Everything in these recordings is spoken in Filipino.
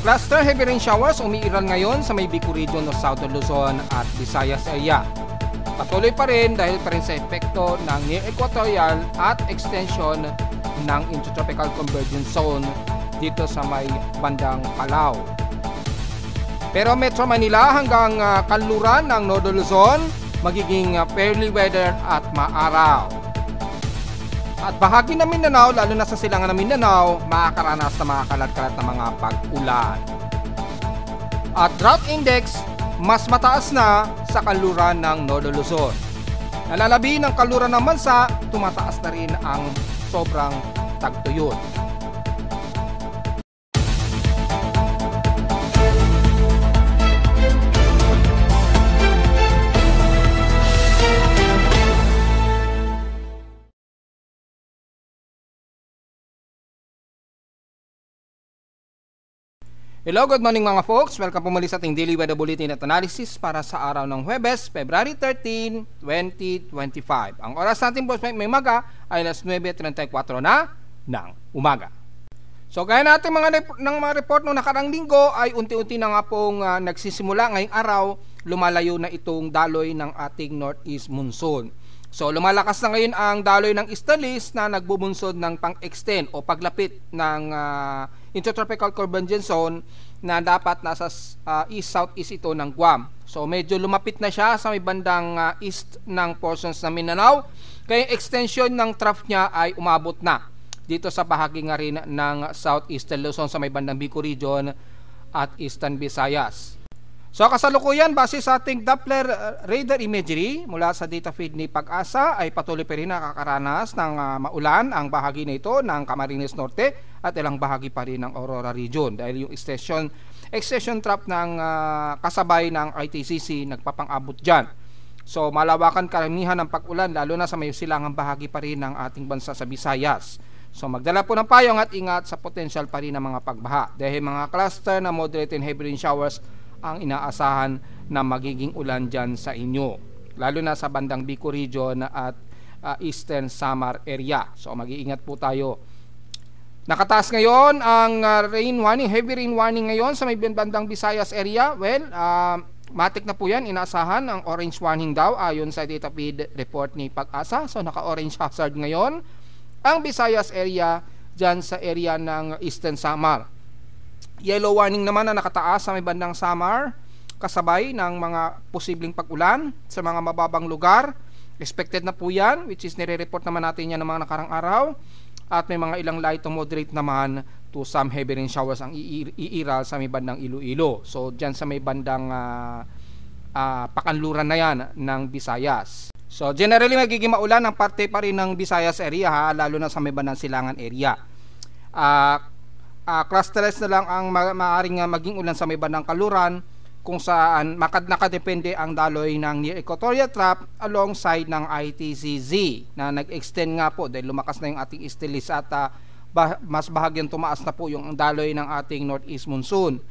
Cluster heavy rain showers umiiral ngayon sa may Bicol region of Southern Luzon at Visayas area. Patuloy pa rin dahil pa rin sa epekto ng near equatorial at extension ng intertropical convergence zone dito sa may bandang Palau. Pero Metro Manila hanggang kanluran ng Northern Luzon magiging fairly weather at maaraw. At bahagi ng Mindanao, lalo na sa silangan ng Mindanao, makakaranas na mga kalat-kalat na mga pag-ulan. At drought index mas mataas na sa kanluran ng Northern Luzon. Nalalabi ng kanluran ng bansa, tumataas na rin ang sobrang tagtuyot. Hello, good morning mga folks. Welcome po muli sa ating Daily Weather Bulletin at Analysis para sa araw ng Huwebes, February 13, 2025. Ang oras natin po may maga ay alas 9:34 na ng umaga. So gaya natin mga report noong nakarang linggo ay unti-unti na nga pong nagsisimula ngayong araw, lumalayo na itong daloy ng ating northeast monsoon. So lumalakas na ngayon ang daloy ng easterlies na nagbubunsod ng pang-extend o paglapit ng intertropical convergence zone na dapat nasa east-southeast ito ng Guam. So medyo lumapit na siya sa may bandang east ng portions ng Mindanao. Kaya extension ng trough niya ay umabot na dito sa bahagi nga rin ng southeastern Luzon sa may bandang Bicol region at eastern Visayas. So kasalukuyan, base sa ating Doppler radar imagery mula sa data feed ni Pag-asa ay patuloy pa rin nakakaranas ng maulan ang bahagi na ito ng Camarines Norte at ilang bahagi pa rin ng Aurora region dahil yung extension trap ng kasabay ng ITCC nagpapang-abot dyan. So malawakan karamihan ng pag-ulan lalo na sa may silangang bahagi pa rin ng ating bansa sa Visayas. So magdala po ng payong at ingat sa potential pa rin ng mga pagbaha dahil mga cluster na moderate and heavy rain showers ang inaasahan na magiging ulan dyan sa inyo, lalo na sa bandang Bicol region at eastern Samar area. So mag-iingat po tayo. Nakataas ngayon ang rain warning, heavy rain warning ngayon sa may bandang Visayas area. Well, matik na po yan, inaasahan ang orange warning daw ayon sa data feed report ni Pag-asa. So naka-orange hazard ngayon ang Visayas area dyan sa area ng eastern Samar. Yellow warning naman na nakataas sa may bandang Samar kasabay ng mga posibleng pag-ulan sa mga mababang lugar. Expected na po yan, which is nire-report naman natin yan ng mga nakarang araw. At may mga ilang light to moderate naman to some heavy rain showers ang iiral sa may bandang Iloilo. So dyan sa may bandang pakanluran na yan ng Visayas. So generally magiging maulan ang parte pa rin ng Visayas area ha, lalo na sa may bandang Silangan area. Clusterized na lang ang maaaring maging ulan sa may bandang Kaluran kung saan nakadepende ang daloy ng near equatorial trough alongside ng ITCZ na nag-extend nga po dahil lumakas na yung ating easterlies at mas bahagyang tumaas na po yung daloy ng ating northeast monsoon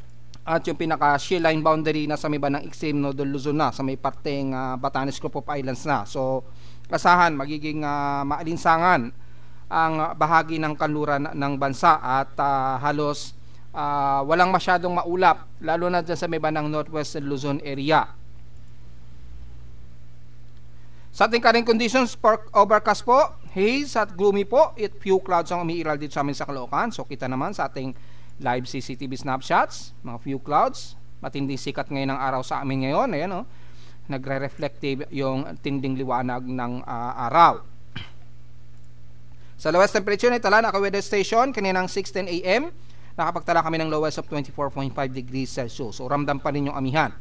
at yung pinaka shear line boundary na sa may bandang extreme Northern Luzon na sa may parteng Batanes Group of Islands na. So kasahan magiging maalinsangan ang bahagi ng kanluran ng bansa at halos walang masyadong maulap lalo na dyan sa may bandang northwestern Luzon area. Sa ating current conditions, overcast po, haze at gloomy po, few clouds ang umiiral dito sa amin sa Caloocan. So kita naman sa ating live CCTV snapshots, mga few clouds, matinding sikat ngayon ng araw sa amin ngayon. Ayan, nagre-reflective yung tinding liwanag ng araw. Sa lowest temperature na itala, naka-weather station kaninang 6:10 AM, nakapagtala kami ng lowest of 24.5 degrees Celsius. So ramdam pa rin yung amihan.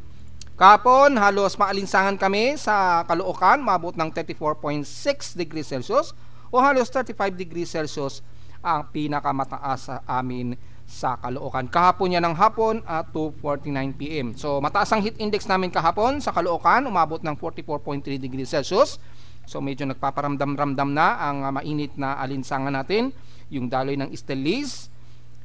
Kahapon, halos maalinsangan kami sa Caloocan, maabot ng 34.6 degrees Celsius o halos 35 degrees Celsius ang pinakamataas sa amin sa Caloocan. Kahapon yan ng hapon at 2:49 PM. So mataas ang heat index namin kahapon sa Caloocan, umabot ng 44.3 degrees Celsius. So medyo nagpaparamdam-ramdam na ang mainit na alinsangan natin, yung daloy ng easterlies.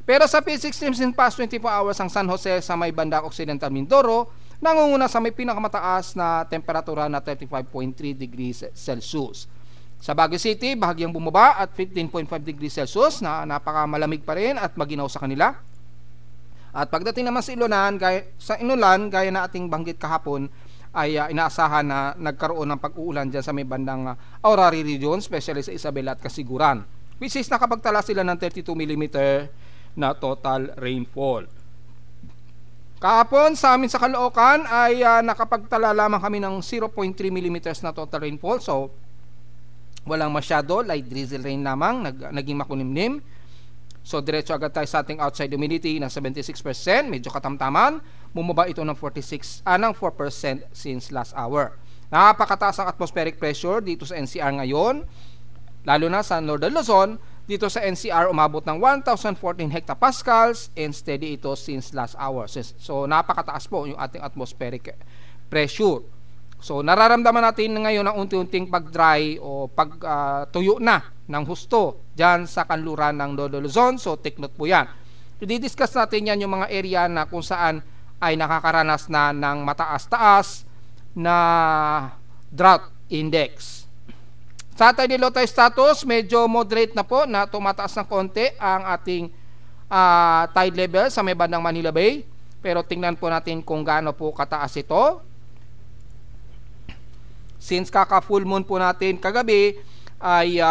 Pero sa P6 extremes in past 24 hours ang San Jose sa may bandang Occidental Mindoro nangunguna sa may pinakamataas na temperatura na 35.3 degrees Celsius. Sa Baguio City, bahagyang bumaba at 15.5 degrees Celsius na napakamalamig pa rin at maginaw sa kanila. At pagdating naman sa Inulan, gaya na ating banggit kahapon, ay inaasahan na nagkaroon ng pag-uulan dyan sa may bandang Aurari region, especially sa Isabela at Kasiguran, which is nakapagtala sila ng 32 mm na total rainfall. Kahapon sa amin sa Caloocan ay nakapagtala lamang kami ng 0.3 mm na total rainfall, so walang masyado, light drizzle rain lamang, naging makunimnim. So diretso agad tayo sa ating outside humidity na 76%, medyo katamtaman, bumaba ito ng 4% since last hour. Napakataas ang atmospheric pressure dito sa NCR ngayon, lalo na sa Northern Luzon. Dito sa NCR umabot ng 1,014 hectopascals and steady ito since last hour. So napakataas po yung ating atmospheric pressure. So nararamdaman natin ngayon ang unti-unting pag-dry o pag-tuyo na ng husto dyan sa kanluran ng Northern Luzon. So take note po yan. I-discuss natin yan yung mga area na kung saan ay nakakaranas na ng mataas-taas na drought index. Sa ating low tide status, medyo moderate na po na tumataas ng konti ang ating tide level sa may bandang Manila Bay. Pero tingnan po natin kung gaano po kataas ito. Since kaka-full moon po natin kagabi, ay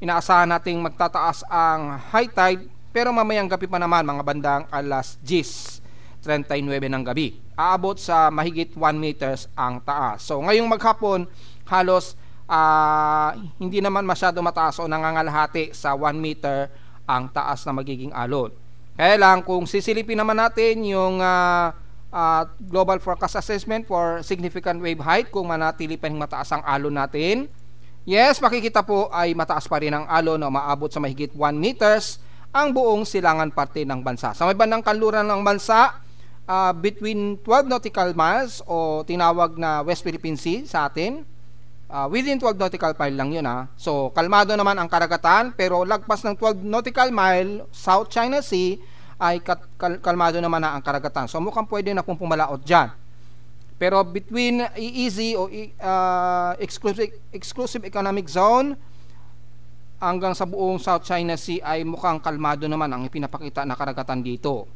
inaasahan nating magtataas ang high tide. Pero mamayang gabi pa naman, mga bandang alas 10:39 ng gabi, aabot sa mahigit 1 meters ang taas. So ngayong maghapon, halos hindi naman masyado mataas o nangangalahati sa 1 meter ang taas na magiging alon. Kaya lang kung sisilipin naman natin yung Global Forecast Assessment for Significant Wave Height, kung manatili pa rin mataas ang alon natin, yes, makikita po ay mataas pa rin ang alon na maabot sa mahigit 1 meters ang buong silangan parte ng bansa. Sa may bandang kanluran ng bansa, between 12 nautical miles o tinawag na West Philippine Sea sa atin, within 12 nautical mile lang yun So kalmado naman ang karagatan, pero lagpas ng 12 nautical mile South China Sea ay kalmado naman na ang karagatan. So mukhang pwede na pong pumalaot dyan. Pero between EEZ o exclusive economic zone hanggang sa buong South China Sea ay mukhang kalmado naman ang ipinapakita na karagatan dito.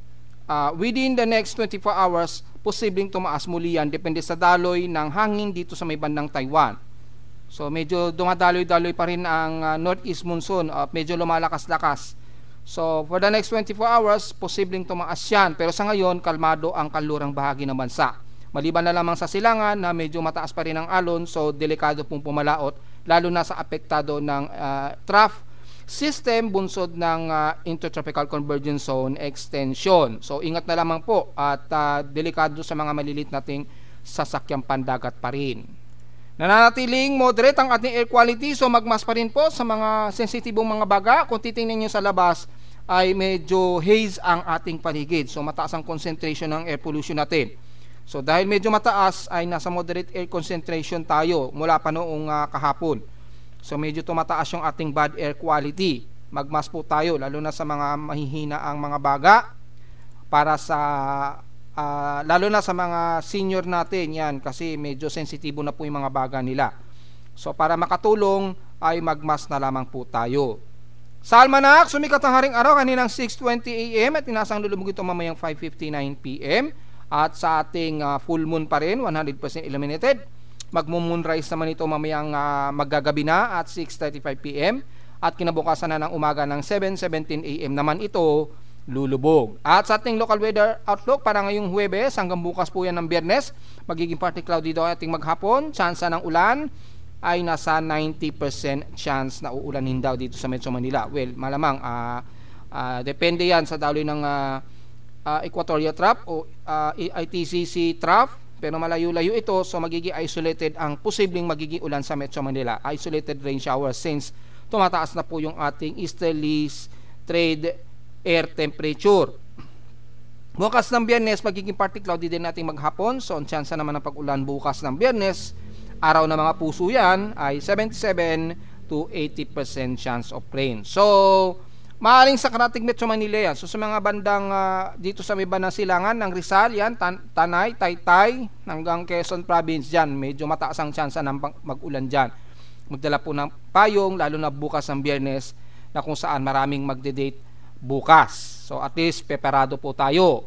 Within the next 24 hours, posibleng tumaas muli yan, depende sa daloy ng hangin dito sa may bandang Taiwan. So medyo dumadaloy-daloy pa rin ang northeast monsoon, medyo lumalakas-lakas. So for the next 24 hours, posibleng tumaas yan. Pero sa ngayon, kalmado ang kanlurang bahagi ng bansa. Maliban na lamang sa silangan na medyo mataas pa rin ang alon, so delikado pong pumalaot, lalo na sa apektado ng trough system bunsod ng Intertropical Convergence Zone extension. So ingat na lamang po at delikado sa mga malilit nating sasakyang pandagat pa rin. Nananatiling moderate ang ating air quality, so magmas pa rin po sa mga sensitibong mga baga. Kung titingnan nyo sa labas ay medyo haze ang ating paligid, so mataas ang concentration ng air pollution natin. So dahil medyo mataas ay nasa moderate air concentration tayo mula pa noong kahapon. So medyo tumataas yung ating bad air quality. Magmas po tayo lalo na sa mga mahihina ang mga baga, para sa lalo na sa mga senior natin yan, kasi medyo sensitibo na po yung mga baga nila. So para makatulong ay magmas na lamang po tayo. Sa almanac, sumikat ang haring araw kaninang 6:20 AM at inasang lulubog ito mamayang 5:59 PM. At sa ating full moon pa rin, 100% illuminated. Magmo-moonrise naman ito mamayang maggagabi na at 6:35 PM. At kinabukasan na ng umaga ng 7:17 AM naman ito lulubog. At sa ating local weather outlook para ngayong Huwebes hanggang bukas po yan ng Biyernes, magiging partly cloudy daw ating maghapon. Tsansa ng ulan ay nasa 90% chance na uulanin daw dito sa Metro Manila. Well, malamang depende yan sa daloy ng Equatorial Trough o ITCC Trough, pero malayo-layo ito, so magiging isolated ang posibleng magiging ulan sa Metro Manila. Isolated rain showers since tumataas na po yung ating easterly trade air temperature. Bukas ng Biyernes, magiging partly cloudy din natin maghapon, so ang chance naman ng pag-ulan bukas ng Biyernes, araw na mga puso yan, ay 77 to 80% chance of rain. So maaaring sa karating Metro Manila yan. So sa mga bandang dito sa may bandang silangan ng Rizal yan, Tanay, Taytay hanggang Quezon Province dyan, medyo mataas ang chance ng mag-ulan dyan. Magdala po ng payong lalo na bukas ng Biyernes, na kung saan maraming magde-date bukas. So at least preparado po tayo.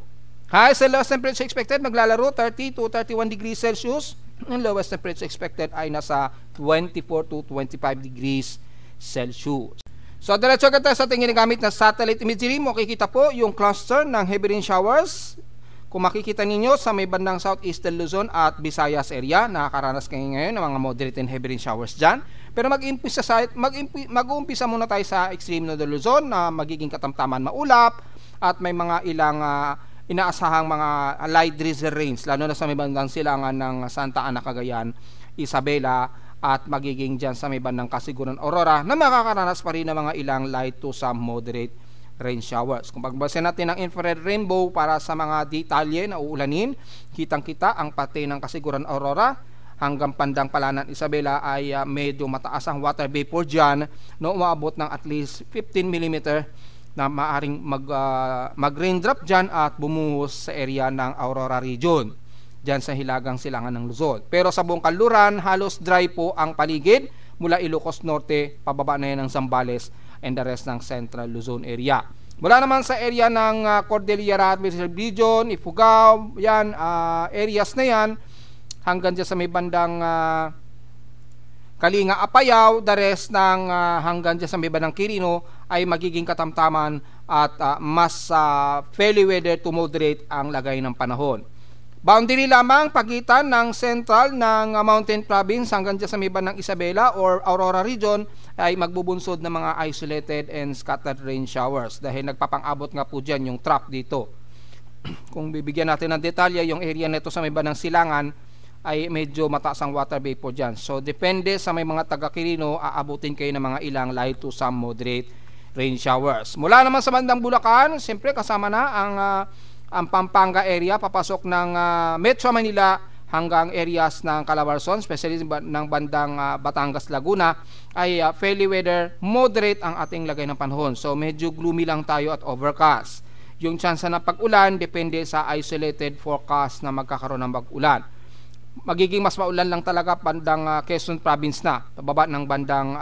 Highest and lowest temperature expected maglalaro 30 to 31 degrees Celsius. Ang lowest temperature expected ay nasa 24 to 25 degrees Celsius. So diretso agad tayo sa ating ginagamit na satellite imagery. Makikita po yung cluster ng heavy rain showers. Kung makikita ninyo sa may bandang southeastern Luzon at Visayas area, nakakaranas kayo ngayon ng mga moderate and heavy rain showers dyan. Pero mag-uumpisa muna tayo sa extreme northern Luzon na magiging katamtaman maulap at may mga ilang inaasahang mga light drizzle rains, lalo na sa may bandang silangan ng Santa Ana, Cagayan, Isabela at magiging dyan sa may bandang Kasiguran, Aurora na makakaranas pa rin ng mga ilang light to some moderate rain showers. Kung pagbasa natin ang infrared rainbow para sa mga detalye na uulanin, kitang-kita ang pati ng Kasiguran, Aurora hanggang pandang Palanan, Isabela ay medyo mataas ang water vapor dyan na umaabot ng at least 15 mm na maaring mag-raindrop dyan at bumuhos sa area ng Aurora region dyan sa hilagang silangan ng Luzon. Pero sa buong kanluran, halos dry po ang paligid mula Ilocos Norte, pababa na yan ng Zambales and the rest ng Central Luzon area. Mula naman sa area ng Cordillera Administrative Region, Ifugao, yan, areas na yan, hanggang dyan sa may bandang Kalinga, Apayao, the rest ng hanggang dyan sa may bandang Quirino ay magiging katamtaman at mas fairly weather to moderate ang lagay ng panahon. Boundary lamang pagitan ng central ng Mountain Province hanggang dyan sa may bandang Isabela or Aurora region ay magbubunsod ng mga isolated and scattered rain showers dahil nagpapang-abot nga po dyan yung trough dito. Kung bibigyan natin ng detalye, yung area nito sa may bandang Silangan ay medyo mataas ang water vapor dyan. So depende sa may mga taga-Quirino, aabutin kayo ng mga ilang light to some moderate rain showers. Mula naman sa bandang Bulacan, siyempre kasama na ang Pampanga area, papasok ng Metro Manila hanggang areas ng Calabarzon, especially ng bandang Batangas, Laguna, ay fairly weather, moderate ang ating lagay ng panahon. So medyo gloomy lang tayo at overcast. Yung chance na pag-ulan depende sa isolated forecast na magkakaroon ng pag-ulan. Magiging mas maulan lang talaga bandang Quezon Province na, pababa ng bandang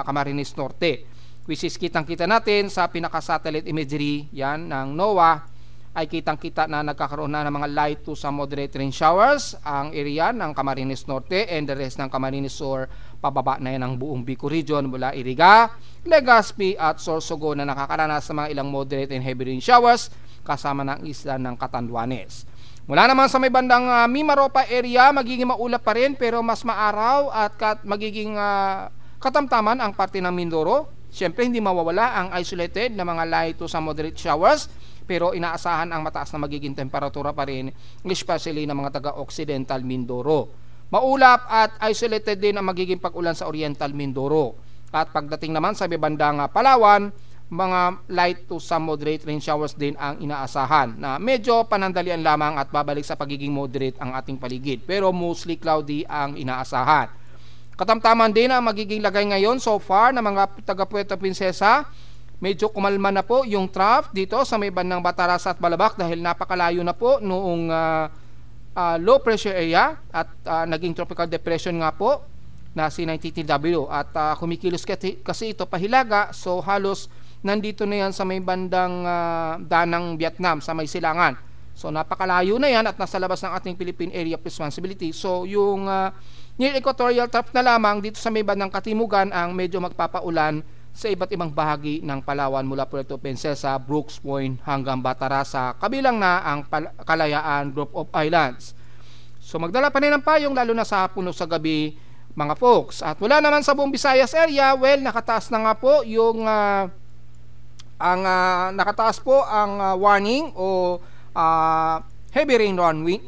Camarines Norte, which is kitang-kita natin sa pinaka-satellite imagery yan ng NOAA, ay kitang-kita na nagkakaroon na ng mga light to some moderate rain showers ang area ng Camarines Norte and the rest ng Camarines Sur, pababa na yan ang buong Bicol region mula Iriga, Legazpi at Sorsogon na nakakaranas sa mga ilang moderate and heavy rain showers kasama ng isla ng Catanduanes. Mula naman sa may bandang Mimaropa area, magiging maulap pa rin pero mas maaraw at magiging katamtaman ang parte ng Mindoro. Siyempre hindi mawawala ang isolated na mga light to some moderate showers, pero inaasahan ang mataas na magiging temperatura pa rin, especially ng mga taga-Occidental Mindoro. Maulap at isolated din ang magiging pag-ulan sa Oriental Mindoro. At pagdating naman sa bandang Palawan, mga light to some moderate rain showers din ang inaasahan na medyo panandalian lamang at babalik sa pagiging moderate ang ating paligid. Pero mostly cloudy ang inaasahan. Katamtaman din ang magiging lagay ngayon so far ng mga taga Puerto Princesa. Medyo kumalma na po yung trough dito sa may bandang Bataras at Balabac dahil napakalayo na po noong low pressure area at naging tropical depression nga po na si 90TW at kumikilos kasi ito pahilaga, so halos nandito na yan sa may bandang Danang, Vietnam, sa may silangan. So napakalayo na yan at nasa labas ng ating Philippine Area of Responsibility. So yung near equatorial trough na lamang dito sa may bandang Katimugan ang medyo magpapaulan sa iba't ibang bahagi ng Palawan mula Puerto Princesa, Brooks Point hanggang Batarasa, kabilang na ang Kalayaan Group of Islands. So magdala pa rin ng payong lalo na sa hapon o sa gabi mga folks. At wala naman sa buong Visayas area, well nakataas na nga po yung nakataas po ang warning o heavy rain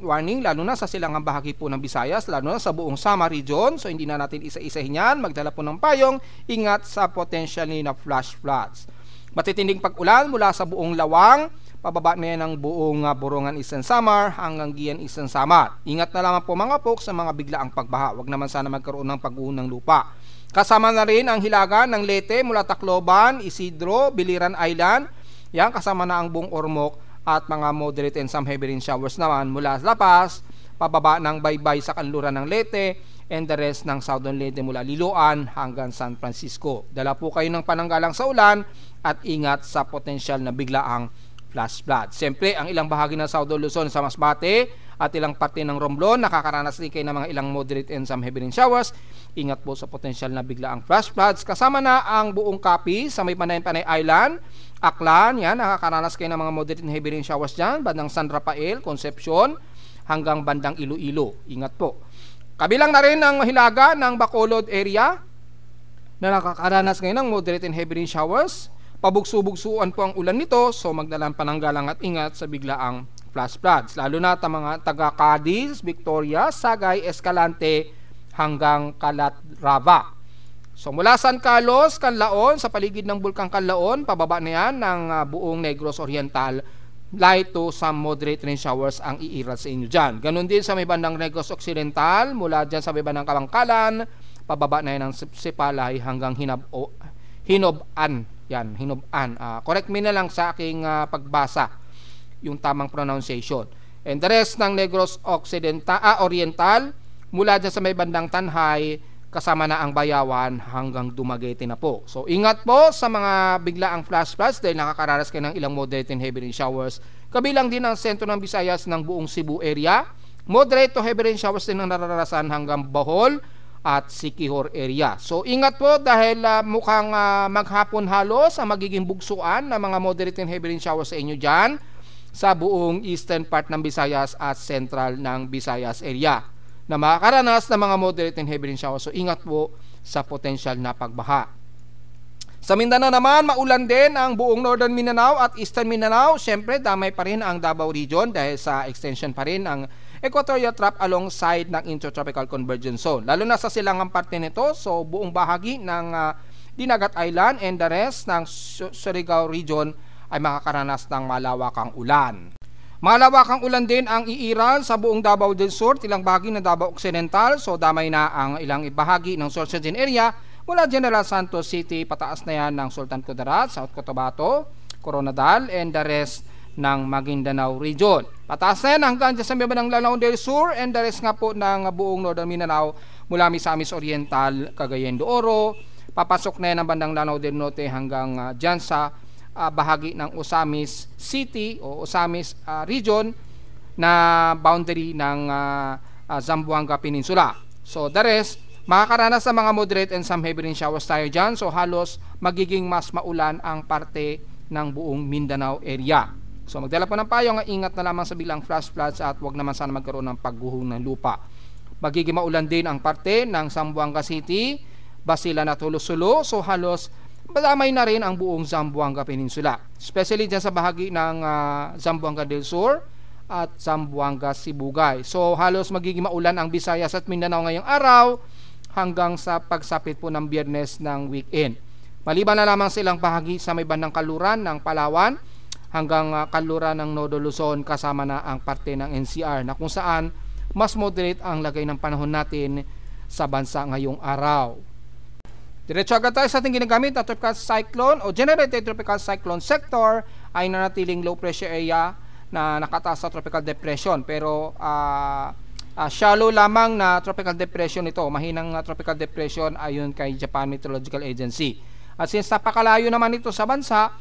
warning lalo na sa silangang bahagi po ng Visayas, lalo na sa buong Samar region. So hindi na natin isa-isahin yan, magdala po ng payong, ingat sa potentially na flash floods. Matitinding pag-ulan mula sa buong Lawang, pababa na yan ang buong Borongan Eastern Samar hanggang Gian Eastern Samar. Ingat na lamang po mga folks sa mga biglaang pagbaha, wag naman sana magkaroon ng pag-uho ng lupa. Kasama na rin ang hilaga ng Leyte mula Tacloban, Isidro, Biliran Island, yan kasama na ang buong Ormoc at mga moderate and some heavy rain showers naman mula La Paz, pababa ng Baybay sa kanluran ng Leyte, and the rest ng southern leyte mula Liloan hanggang San Francisco. Dala po kayo ng pananggalang sa ulan at ingat sa potensyal na biglaang flash flood. Siyempre, ang ilang bahagi ng Southern Luzon sa Masbate at ilang parte ng Romblon, nakakaranas din kayo ng mga ilang moderate and some heavy rain showers. Ingat po sa potensyal na biglaang flash floods. Kasama na ang buong Capi sa may Panay Island, Aklan, yan, nakakaranas kayo ng mga moderate and heavy rain showers dyan, bandang San Rafael, Concepcion, hanggang bandang Iloilo. Ingat po. Kabilang na rin ang hilaga ng Bacolod area na nakakaranas ngayon ng moderate and heavy rain showers. Pabugso-bugsuan po ang ulan nito, so magdalang pananggalang at ingat sa biglaang flash floods. Lalo na ang mga taga Cadiz, Victoria, Sagay, Escalante hanggang Calatrava. So mula San Carlos, Canlaon, sa paligid ng Bulkang Canlaon, pababa na yan ng buong Negros Oriental, light to some moderate rain showers ang iiral sa inyo dyan. Ganon din sa may bandang Negros Occidental, mula dyan sa may bandang Kabangkalan, pababa na yan ng Sipalay hanggang Hinoban. Yan, Hinoban. Correct me na lang sa aking pagbasa yung tamang pronunciation. And the rest ng Negros Oriental, mula dyan sa may bandang Tanhay, kasama na ang Bayawan hanggang Dumaguete na po. So ingat po sa mga biglaang flash floods dahil nakakaranas kayo ng ilang moderate and heavy rain showers. Kabilang din ang sentro ng Visayas ng buong Cebu area. Moderate to heavy rain showers din ang nararanasan hanggang Bohol at Siquijor area. So ingat po dahil mukhang maghapon halos ang magiging bugsuan ng mga moderate and heavy rain showers sa inyo dyan sa buong eastern part ng Visayas at central ng Visayas area na makakaranas ng mga moderate and heavy rain showers. So ingat po sa potensyal na pagbaha. Sa Mindanao naman, maulan din ang buong northern Mindanao at eastern Mindanao. Siyempre, damay pa rin ang Davao region dahil sa extension pa rin ang equatorial trough alongside ng intertropical convergence zone. Lalo na sa silangang parte nito, so buong bahagi ng Dinagat Island and the rest ng Surigao region ay makakaranas ng malawakang ulan. Malawakang ulan din ang iiral sa buong Davao del Sur, ilang bahagi ng Davao Occidental, so damay na ang ilang bahagi ng Sorsogon area mula General Santos City, pataas na yan ng Sultan Kudarat, South Cotabato, Coronadal, and the rest ng Maguindanao region. Pataas na yan hanggang dyan sa may bandang Lanao del Sur and the rest nga po ng buong Northern Mindanao mula Misamis Oriental, Cagayan de Oro, papasok na yan ang bandang Lanao del Norte hanggang dyan sa bahagi ng Osamis City o Osamis region na boundary ng Zamboanga Peninsula. So the rest, makakaranas sa mga moderate and some heavy rain showers tayo dyan. So halos magiging mas maulan ang parte ng buong Mindanao area. So magdala po ng payo nga ingat na lamang sa bilang flash floods at wag naman sana magkaroon ng pagguhong ng lupa. Magiging maulan din ang parte ng Zamboanga City, Basilan at Hulo-Sulo. So halos madamay na rin ang buong Zamboanga Peninsula. Especially dyan sa bahagi ng Zamboanga del Sur at Zamboanga Sibugay. So halos magiging maulan ang Visayas at Mindanao ngayong araw hanggang sa pagsapit po ng Biyernes ng weekend. Maliban na lamang silang bahagi sa may bandang kaluran ng Palawan hanggang kaluran ng Nodo Luzon, kasama na ang parte ng NCR na kung saan mas moderate ang lagay ng panahon natin sa bansa ngayong araw. Diretso agad tayo sa ating ginagamit na tropical cyclone o generated tropical cyclone sector ay nanatiling low pressure area na nakataas sa tropical depression, pero shallow lamang na tropical depression ito, mahinang tropical depression ayon kay Japan Meteorological Agency. At since napakalayo naman ito sa bansa,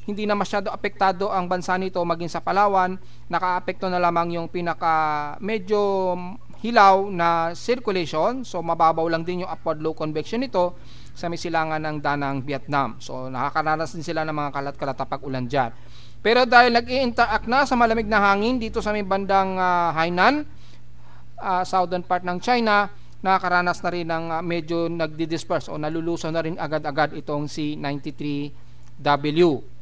hindi na masyado apektado ang bansa nito maging sa Palawan, nakaapekto na lamang yung pinaka medyo hilaw na circulation, so mababaw lang din yung upward low convection nito sa may silangan ng Danang, Vietnam. So nakakaranas din sila ng mga kalat-kalat pag ulan dyan. Pero dahil nag-i-interact na sa malamig na hangin dito sa may bandang Hainan, southern part ng China, nakakaranas na rin ng medyo nagdi-disperse o nalulusaw na rin agad-agad itong si 93W.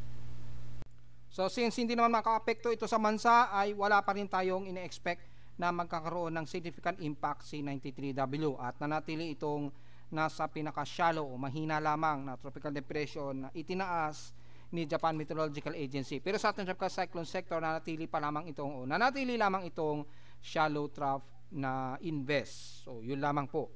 So since hindi naman makaapekto ito sa bansa, ay wala pa rin tayong ine-expect na magkakaroon ng significant impact si 93W at nanatili itong nasa pinaka-shallow o mahina lamang na tropical depression na itinaas ni Japan Meteorological Agency. Pero sa ating tropical cyclone sector, nanatili lamang itong shallow trough na invest. So yun lamang po.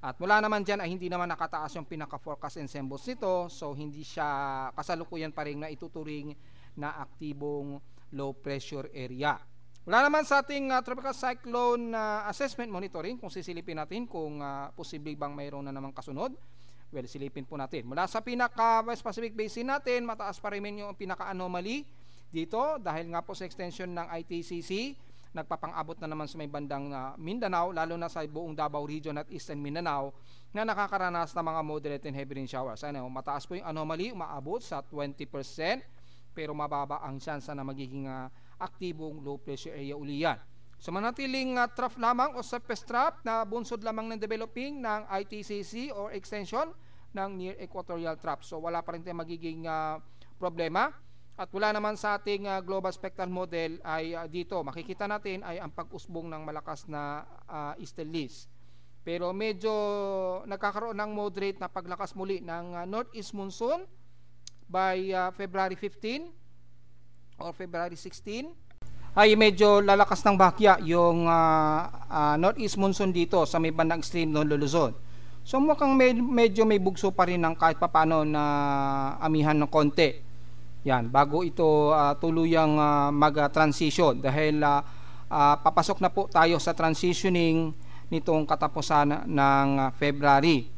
At mula naman dyan ay hindi naman nakataas yung pinaka-forecast ensembles nito, so hindi siya kasalukuyan pa rin na ituturing na aktibong low pressure area. Wala naman sa ating tropical cyclone assessment monitoring kung sisilipin natin kung posible bang mayroon na namang kasunod. Well, silipin po natin. Mula sa pinaka-West Pacific Basin natin, mataas pa rin yung pinaka-anomaly dito dahil nga po sa extension ng ITCC, nagpapang-abot na naman sa may bandang Mindanao, lalo na sa buong Davao Region at Eastern Mindanao na nakakaranas ng mga moderate and heavy rain showers. Ano, mataas po yung anomaly, umaabot sa 20%, pero mababa ang tsansa na magiging aktibong low pressure area uli yan. So manatiling trough lamang o surface trough na bunsod lamang ng developing ng ITCC or extension ng near equatorial trough. So wala pa rin tayong magiging problema. At wala naman sa ating global spectral model ay dito makikita natin ay ang pag-usbong ng malakas na easterlies. Pero medyo nagkakaroon ng moderate na paglakas muli ng northeast monsoon by February 15 or February 16. Ay medyo lalakas ng bahagya yung northeast monsoon dito sa may bandang extreme ng Luzon. So mukhang medyo may bugso pa rin ng kahit papano na amihan ng konti. Yan, bago ito tuluyang mag-transition dahil papasok na po tayo sa transitioning nitong katapusan ng February.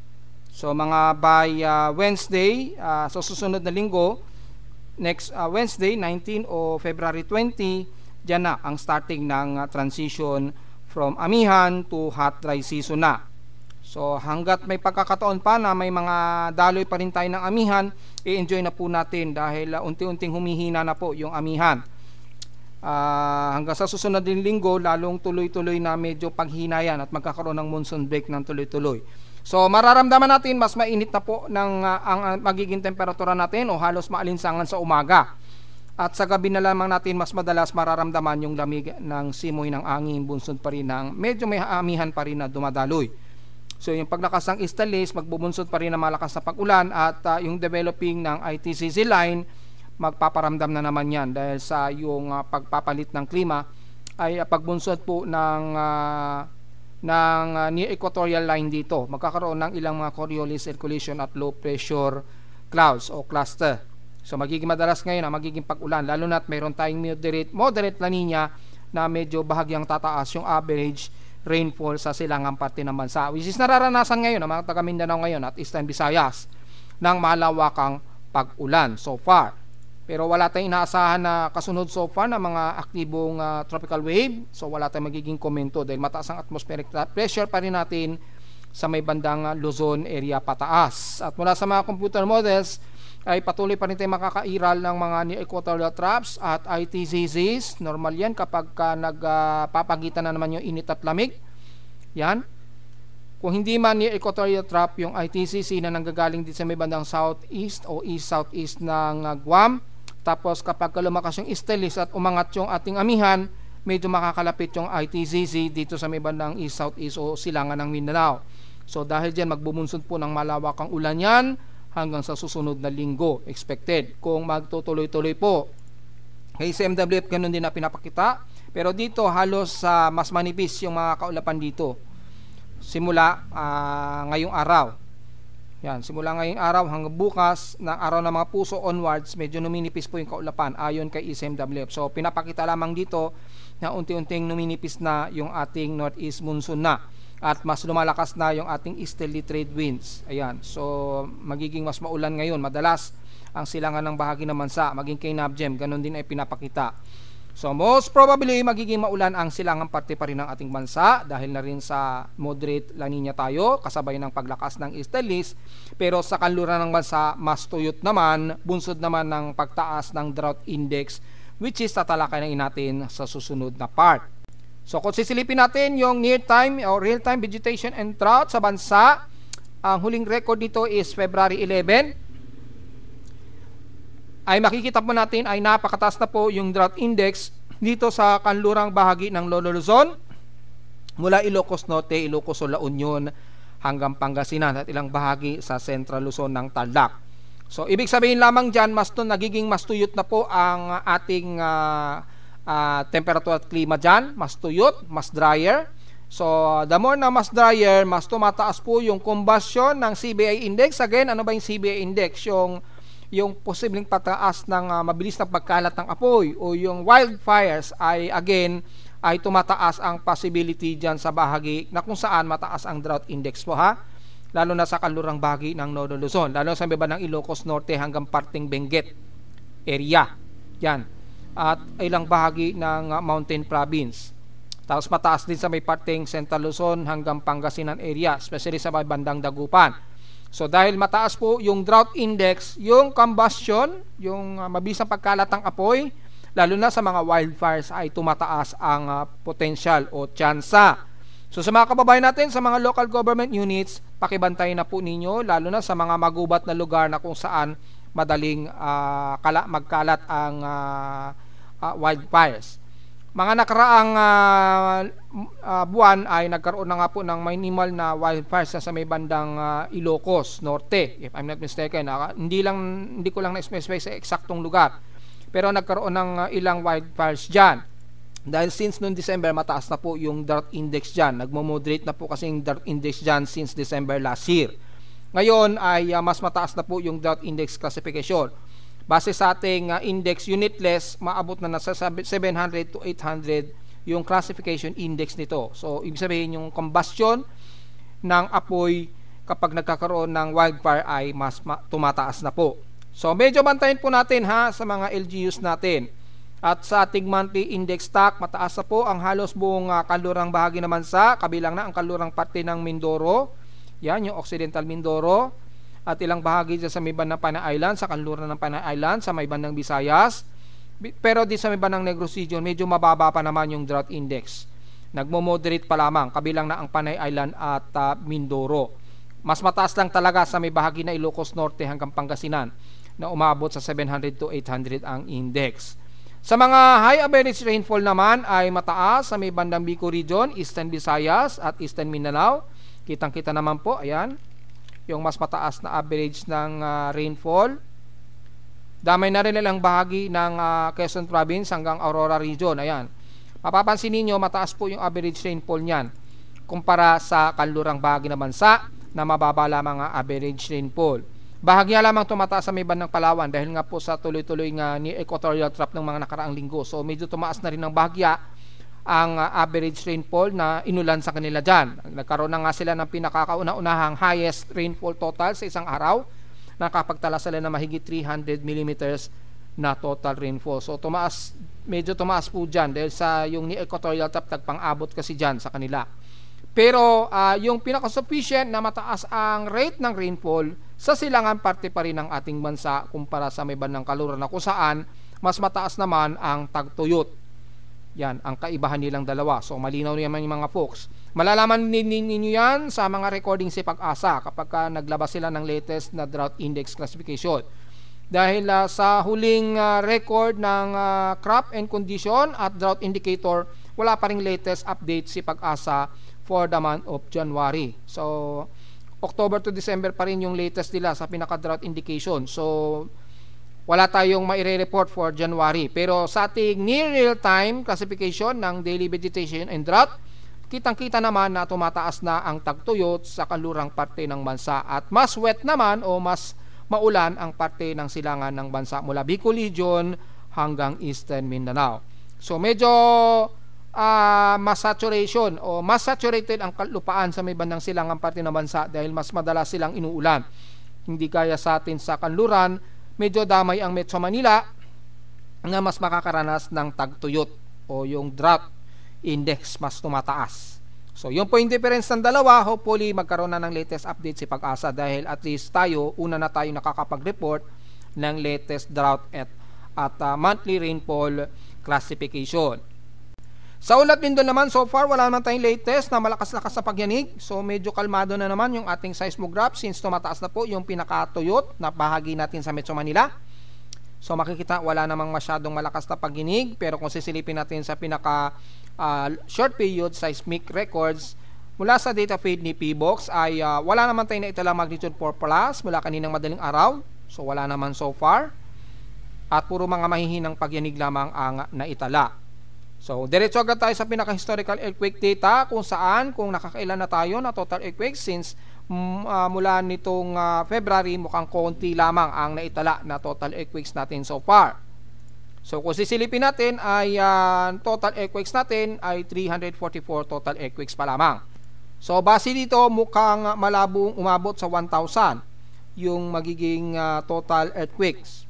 So mga by Wednesday, sa susunod na linggo, next Wednesday 19 o February 20, dyan na ang starting ng transition from amihan to hot dry season na. So hanggat may pagkakataon pa na may mga daloy pa rin tayo ng amihan, i-enjoy na po natin dahil unti-unting humihina na po yung amihan. Hanggang sa susunod din linggo, lalong tuloy-tuloy na medyo paghina yan at magkakaroon ng monsoon break ng tuloy-tuloy. So mararamdaman natin mas mainit na po ang magiging temperatura natin o halos maalinsangan sa umaga. At sa gabi na lamang natin mas madalas mararamdaman yung lamig ng simoy ng angin, bunsod pa rin ng medyo may amihan pa rin na dumadaloy. So yung paglakas ng easterlies, magbubunsod pa rin na malakas na pag-ulan at yung developing ng ITCC line, magpaparamdam na naman yan dahil sa yung pagpapalit ng klima ay pagbunsod po ng near equatorial line dito. Magkakaroon ng ilang mga Coriolis circulation at low pressure clouds o cluster. So magiging madalas ngayon ang magiging pag-ulan, lalo na't mayroon tayong moderate La Nina na medyo bahagyang tataas yung average rainfall sa silangang parte ng bansa, which is nararanasan ngayon ng mga taga Mindanao ngayon at Eastern Visayas ng malawakang pag-ulan so far. Pero wala tayong inaasahan na kasunod so far ng mga aktibong tropical wave, so wala tayong magiging komento dahil mataas ang atmospheric pressure pa rin natin sa may bandang Luzon area pataas. At mula sa mga computer models ay patuloy pa rin tayong makakairal ng mga near equatorial troughs at ITCCs. Normal yan kapag nagpapagitan na naman yung init at lamig. Yan. Kung hindi man near equatorial trough yung ITCC na nanggagaling din sa may bandang southeast o east-southeast ng Guam, tapos kapag lumakas yung easterlies at umangat yung ating amihan, medyo makakalapit yung ITCC dito sa may bandang east-southeast o silangan ng Mindanao. So dahil dyan magbumunsod po ng malawakang ulan yan hanggang sa susunod na linggo expected. Kung magtutuloy-tuloy po kay CMWF, ganun din na pinapakita, pero dito halos mas manipis yung mga kaulapan dito simula ngayong araw. Yan, simula ngayong araw hanggang bukas ng araw ng mga puso onwards, medyo numinipis po yung kaulapan ayon kay CMWF. So pinapakita lamang dito na unti-unting numinipis na yung ating northeast monsoon na at mas lumalakas na yung ating easterly trade winds. Ayan, so magiging mas maulan ngayon. Madalas ang silangan ng bahagi ng bansa, maging kay Nabjem, ganun din ay pinapakita. So most probably magiging maulan ang silangang parte pa rin ng ating bansa dahil na rin sa moderate La Nina tayo kasabay ng paglakas ng easterlies. Pero sa kanluran ng bansa mas tuyot naman, bunsod naman ng pagtaas ng drought index, which is tatalakayin natin sa susunod na part. So kung sisilipin natin yung near-time o real-time vegetation and drought sa bansa, ang huling record nito is February 11. Ay makikita po natin ay napakataas na po yung drought index dito sa kanlurang bahagi ng Lolo Luzon, mula Ilocos Norte, Ilocos sur La Union hanggang Pangasinan at ilang bahagi sa Central Luzon ng Tarlac. So ibig sabihin lamang dyan, nagiging mas tuyot na po ang ating temperature at klima dyan, mas tuyot, mas drier. So the more na mas drier, mas tumataas po yung combustion ng CBI index. Again, ano ba yung CBI index? Yung yung posibleng pataas ng mabilis na pagkalat ng apoy o yung wildfires ay again ay tumataas ang possibility dyan sa bahagi na kung saan mataas ang drought index po ha, lalo na sa kanlurang bahagi ng Northern Luzon, lalo sa iba ng Ilocos Norte hanggang parting Benguet area yan, at ilang bahagi ng Mountain Province. Tapos mataas din sa may parting Central Luzon hanggang Pangasinan area, especially sa may bandang Dagupan. So dahil mataas po yung drought index, yung combustion, yung mabilis na pagkalat ng apoy, lalo na sa mga wildfires ay tumataas ang potential o tsansa. So sa mga kababayan natin sa mga local government units, pakibantayin na po ninyo lalo na sa mga magubat na lugar na kung saan madaling magkalat ang wildfires. Mga nakaraang buwan ay nagkaroon na nga po ng minimal na wildfires sa may bandang Ilocos Norte, if I'm not mistaken. Hindi ko lang na-specify sa eksaktong lugar, pero nagkaroon ng ilang wildfires dyan. Dahil since noong December, mataas na po yung drought index dyan. Nagmo-moderate na po kasi yung drought index dyan since December last year. Ngayon ay mas mataas na po yung drought index classification. Base sa ating index unitless, maabot na nasa 700 to 800 yung classification index nito. So, ibig sabihin yung combustion ng apoy kapag nagkakaroon ng wildfire ay mas tumataas na po. So, medyo bantayin po natin ha sa mga LGUs natin. At sa ating monthly index stock, mataas na po ang halos buong kanlurang bahagi ng bansa, kabilang na ang kanlurang parte ng Mindoro. Yan, yung Occidental Mindoro. At ilang bahagi dyan sa may bandang Panay Island, sa kanluran ng Panay Island, sa may bandang Visayas. Pero di sa may bandang Negros Region, medyo mababa pa naman yung drought index. Nagmo-moderate pa lamang, kabilang na ang Panay Island at Mindoro. Mas mataas lang talaga sa may bahagi na Ilocos Norte hanggang Pangasinan, na umabot sa 700 to 800 ang index. Sa mga high average rainfall naman ay mataas sa may bandang Bicol Region, Eastern Visayas at Eastern Mindanao. Kitang-kita naman po, ayan, yung mas mataas na average ng rainfall. Damay na rin ilang bahagi ng Quezon Province hanggang Aurora Region. Ayan. Mapapansin ninyo, mataas po yung average rainfall niyan kumpara sa kanlurang bahagi ng bansa na mababa lamang ang average rainfall. Bahagya lamang tumataas sa may bandang Palawan dahil nga po sa tuloy-tuloy nga ni equatorial trough ng mga nakaraang linggo. So medyo tumaas na rin ng bahagya ang average rainfall na inulan sa kanila dyan. Nagkaroon na nga sila ng pinakakauna-unahang highest rainfall total sa isang araw. Nakapagtala sila na mahigit 300 millimeters na total rainfall. So medyo tumaas po dyan dahil sa yung ni equatorial trough tagpang-abot kasi dyan sa kanila. Pero yung pinaka-sufficient na mataas ang rate ng rainfall sa silangan parte pa rin ng ating bansa kumpara sa may bandang kaluran na kung saan mas mataas naman ang tagtuyot. Yan, ang kaibahan nilang dalawa. So, malinaw naman yung mga folks. Malalaman ninyo yan sa mga recording si Pag-asa kapag naglabas sila ng latest na drought index classification. Dahil sa huling record ng crop and condition at drought indicator, wala pa ring latest update si Pag-asa for the month of January. So, October to December pa rin yung latest nila sa pinaka-drought indication. So, wala tayong maire-report for January. Pero sa ating near real-time classification ng daily vegetation and drought, kitang-kita naman na tumataas na ang tagtuyot sa kanlurang parte ng bansa at mas wet naman o mas maulan ang parte ng silangan ng bansa mula Bicol Region hanggang Eastern Mindanao. So medyo mas saturation o mas saturated ang kalupaan sa may bandang silangang parte ng bansa dahil mas madalas silang inuulan. Hindi gaya sa atin sa kanluran, medyo damay ang Metro Manila na mas makakaranas ng tagtuyot o yung drought index mas tumataas. So yun po yung difference ng dalawa. Hopefully magkaroon na ng latest update si Pag-asa dahil at least una na tayo nakakapag-report ng latest drought at monthly rainfall classification. Sa ulat din doon naman, so far wala naman tayong latest na malakas-lakas sa pagyanig. So medyo kalmado na naman yung ating seismograph since tumataas na po yung pinakatuyot na bahagi natin sa Metro Manila. So makikita wala namang masyadong malakas na pagyanig, pero kung sisilipin natin sa pinaka short period seismic records mula sa data feed ni PBOX ay wala naman tayong naitalang magnitude 4 plus mula kaninang madaling araw. So wala naman so far. At puro mga mahihinang pagyanig lamang ang naitala. So, diretso agad tayo sa pinaka-historical earthquake data kung nakakailan na tayo na total earthquake since mula nitong February, mukhang konti lamang ang naitala na total earthquakes natin so far. So kung sisilipin natin ay total earthquakes natin ay 344 total earthquakes pa lamang. So base dito, mukhang malabong umabot sa 1,000 yung magiging total earthquakes.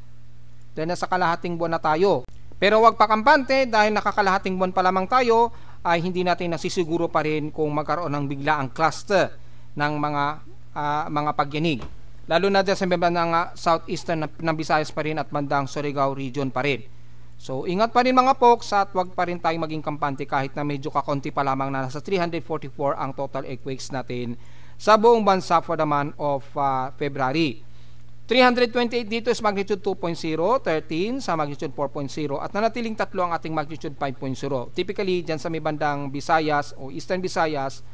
Then nasa kalahating buwan na tayo. Pero wag pa kampante, dahil nakakalahating buwan pa lamang tayo, ay hindi natin nasisiguro pa rin kung magkaroon ng biglaang cluster ng mga pagyanig. Lalo na dyan sa bandang southeastern ng Visayas pa rin at bandang Surigao region pa rin. So ingat pa rin mga folks, at wag pa rin tayong maging kampante kahit na medyo kakonti pa lamang na nasa 344 ang total earthquakes natin sa buong bansa for the month of February. 328 dito is magnitude 2.0, 13 sa magnitude 4.0 at nanatiling 3 ang ating magnitude 5.0. Typically dyan sa may bandang Visayas o Eastern Visayas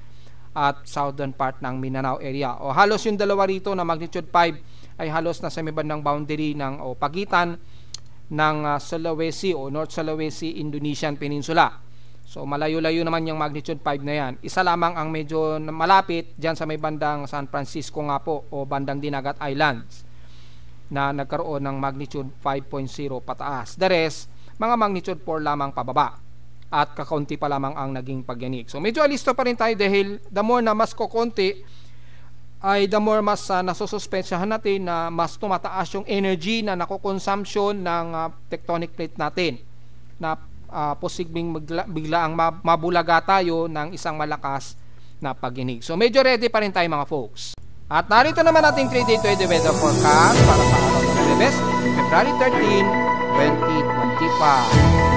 at southern part ng Mindanao area. O halos yung dalawa rito na magnitude 5 ay halos na sa may bandang boundary ng o pagitan ng Sulawesi o North Sulawesi Indonesian Peninsula. So malayo-layo naman yung magnitude 5 na yan. Isa lamang ang medyo malapit dyan sa may bandang San Francisco nga po o bandang Dinagat Islands na nagkaroon ng magnitude 5.0 pataas. The rest, mga magnitude 4 lamang pababa at kakaunti pa lamang ang naging pagyanig. So medyo alisto pa rin tayo dahil the more na mas kukunti ay the more mas nasususpensyahan natin na mas tumataas yung energy na nakukonsumption ng tectonic plate natin na posibleng bigla ang mabulaga tayo ng isang malakas na pagyanig. So medyo ready pa rin tayo mga folks. At narito naman ating 3-day weather forecast para sa araw ng Huwebes, February 13, 2025.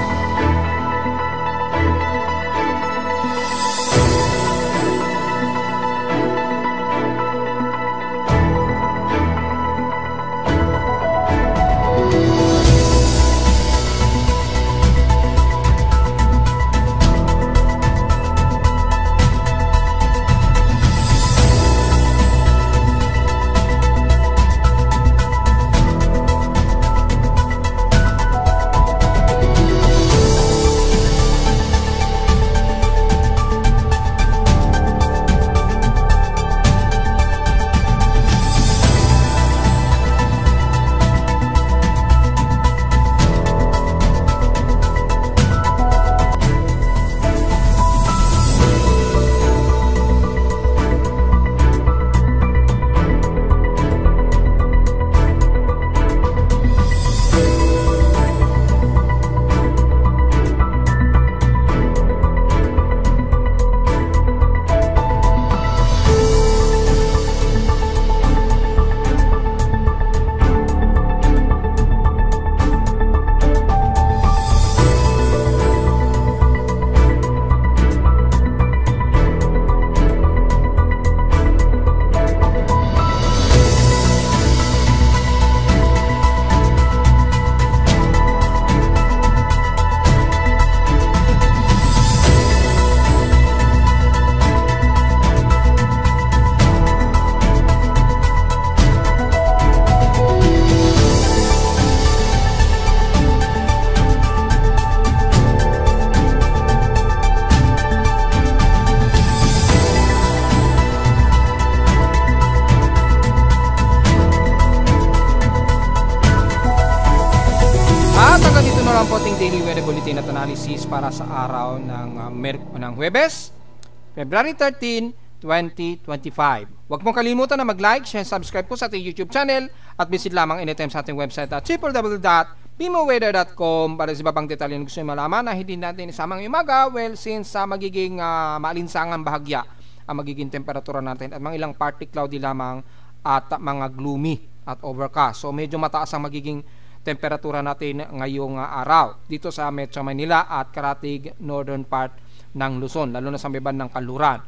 ang ating daily weather bulletin at analysis para sa araw ng Huwebes, February 13, 2025. Huwag mong kalimutan na mag-like, share, subscribe po sa ating YouTube channel at visit lamang anytime sa ating website at www.bimoweather.com para sa iba pang detalye na gusto nyo malaman na hindi natin isamang umaga. Well, since magiging maalinsangang bahagya ang magiging temperatura natin at mga ilang partly cloudy lamang at mga gloomy at overcast. So medyo mataas ang magiging temperatura natin ngayong araw dito sa Metro Manila at karatig northern part ng Luzon, lalo na sa may bandang Kanluran.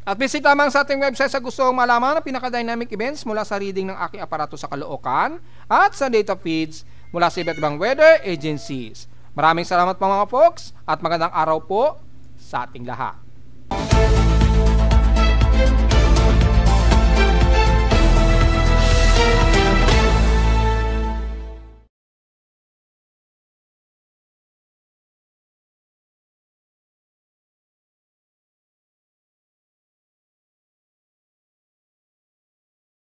At visit lamang sa ating website sa gustong malaman ang pinaka-dynamic events mula sa reading ng aking aparato sa Caloocan at sa data feeds mula sa iba't ibang weather agencies. Maraming salamat po mga folks at magandang araw po sa ating lahat.